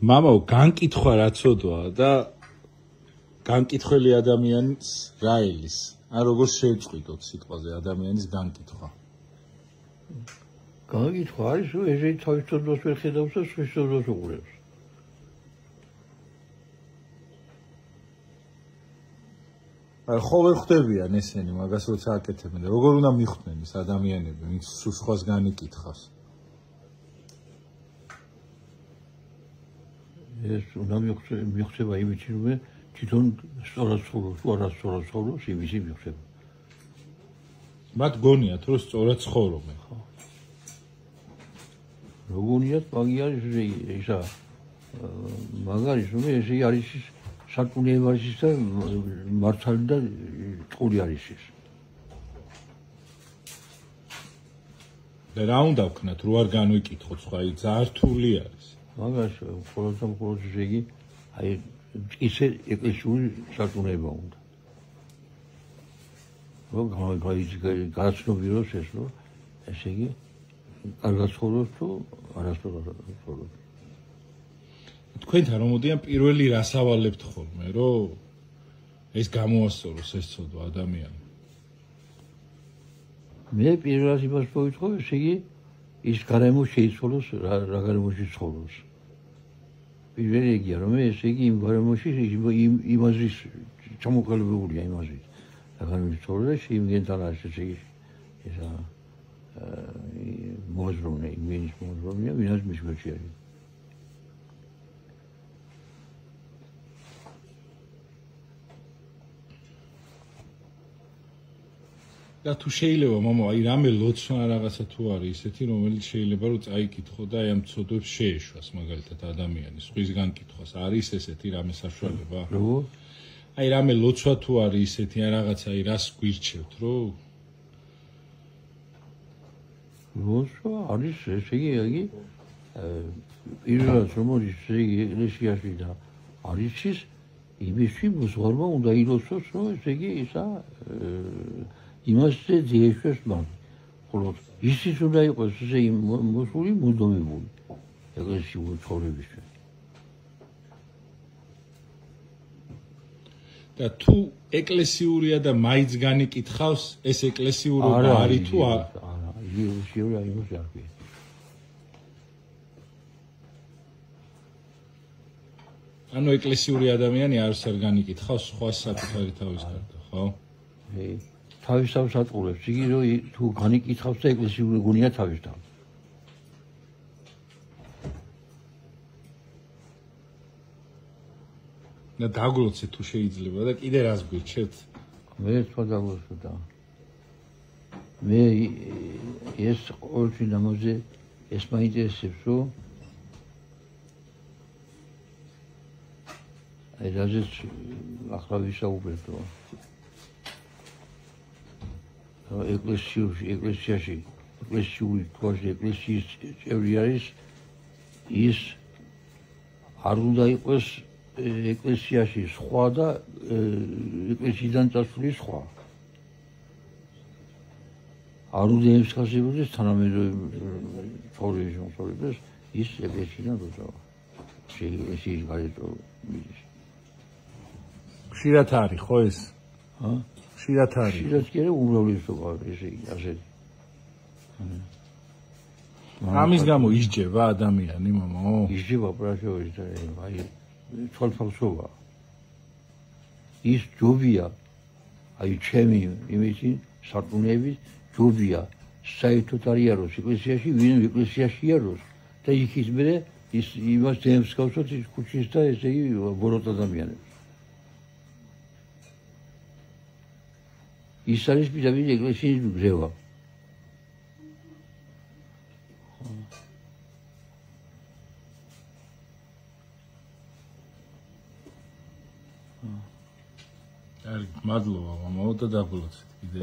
მამაო, განკითხვა რა ცოდვაა და განკითხველი ადამიანის რა ელის? ან როგორ შევწყვიტოთ სიტყვაზე ადამიანის განკითხვა? განკითხვა არის, რომ ესე თავის ცოდვას ვერ ხედავს და სხვის ცოდვას უყურებს. ხო ვერ ხვდებიან ესენი მაგას როცა აკეთებენ და როგორ უნდა მიხვდნენ ეს ადამიანები, ვინც სხვას განიკითხავს? ეს უნდა მიხვდება იმით, რომ თვითონ სწორად ცხოვრობს, თუ არა სწორად ცხოვრობს, იმისი მიხვდება. მათ გონიათ, რომ სწორად ცხოვრობენ. როგორიათ, მაგ არის ისა მაგარი რომ ესე არის სარწმუნოება არის და მართალი და წყური არის ის. და რა უნდა ვქნათ, რო არ განვიკითხოთ სხვა, აი ძალიან რთული არის. მაგას ხოლმე ესე იგი აი ისე ეკლესიური სარწმუნოება უნდა. რომ განაცნობიეროს ეს რომ ესე იგი კარგად ცხოვრობს თუ არასწორად ცხოვრობს. თქვენთან რომ მოდიან პირველი რას ავალებთ ხოლმე, რომ ეს გამოასწოროს ეს ცოდვა ადამიანი. მე პირველად იმას მოვიტყო, ესე იგი ის გარემო შეიცვალოს, რა გარემოში ცხოვრობს. პირველი ეგია, რომ ესე იგი იმ გარემოში იმაზის ჩამოყალიბებულია იმაზის. რა გარემოში ცხოვრობს, იმგენთან არის ესე იგი ესა მოაზროვნე, იმენის მოაზროვნეა, ვინაც მის გვერდში არის. და თუ შეიძლება მამა აი რამე ლოცვა რაღაცა თუ არის ისეთი რომელიც შეიძლება რომ წაიკითხო და აი ამ ცოდვებს შეეშვას მაგალითად ადამიანის ხვის განკითხვას არის ესეთი რამე საშუალება? როგორ? აი რამე ლოცვა თუ არის ისეთი ან რაღაცა აი რას გვირჩევთ რომ ლოცვა არის ესე იგი პირველად რომ მოდის ესე იგი ეკლესიაში და არის ის იმისი მოსვარმა უნდა ილოცოს რომ ესე იგი ისა იმასე ძიეშვეს მან. ხოლო ისიც უნდა იყოს ესე მოსული მუდმივი ეკლესიური ცხოვრებისთვის. და თუ ეკლესიურია და მაინც განიკითხავს, ეს ეკლესიურობა არის თუ არა? არა, ეკლესიური არ არის არქი. ანუ ეკლესიური ადამიანი არც არ განიკითხავს სხვას საკუთარი თავის გარდა, ხო? თავის თავს ატყურებს, იგი რომ თუ განიკითხავს და ეკლესიური გონია თავის თავს. და დაგლოცე თუ შეიძლება და კიდე რას გვირჩევთ? მე სხვა დაგლოცდა. მე ეს ყოველთვის ამაზე ეს მაინტერესებს, რომ აი რაზეც ახლა ვისაუბრეთ, რომ ეკლესიაში ეკლესიური თვალში ეკლესიის წევრი არის ის არ უნდა იყოს ეკლესიაში სხვა და ეკლესიიდან წასული სხვა. არ უნდა ემსახურებოდეს თანამედროვე ცხოვრების მოსწავლეებს ის ეკლესიიდან როცა ეკლესიის გარეთ მიდის. ხშირად არის ხო ეს? ხშირად არის. ხშირად კი არა უმრავლესობა ესე იგი ასეთი. ამის გამო ისჯება ადამიანი მომო? ისჯება პრაშოვი და აი თვალთვალსობა. ის ჯობია აი ჩემი იმისი სარწმუნოების ჯობია საერთოდ არ იაროს ეკლესიაში, ვინ ეკლესიაში იაროს და იქით მერე ის იმას ემსგავსოთ ის ქუჩის და ესე იგი ბოროტ ადამიანებს. ის არის პირდაპირ ეკლესიის გზევა. მადლობა მამაო და დაგულოცეთ კიდე.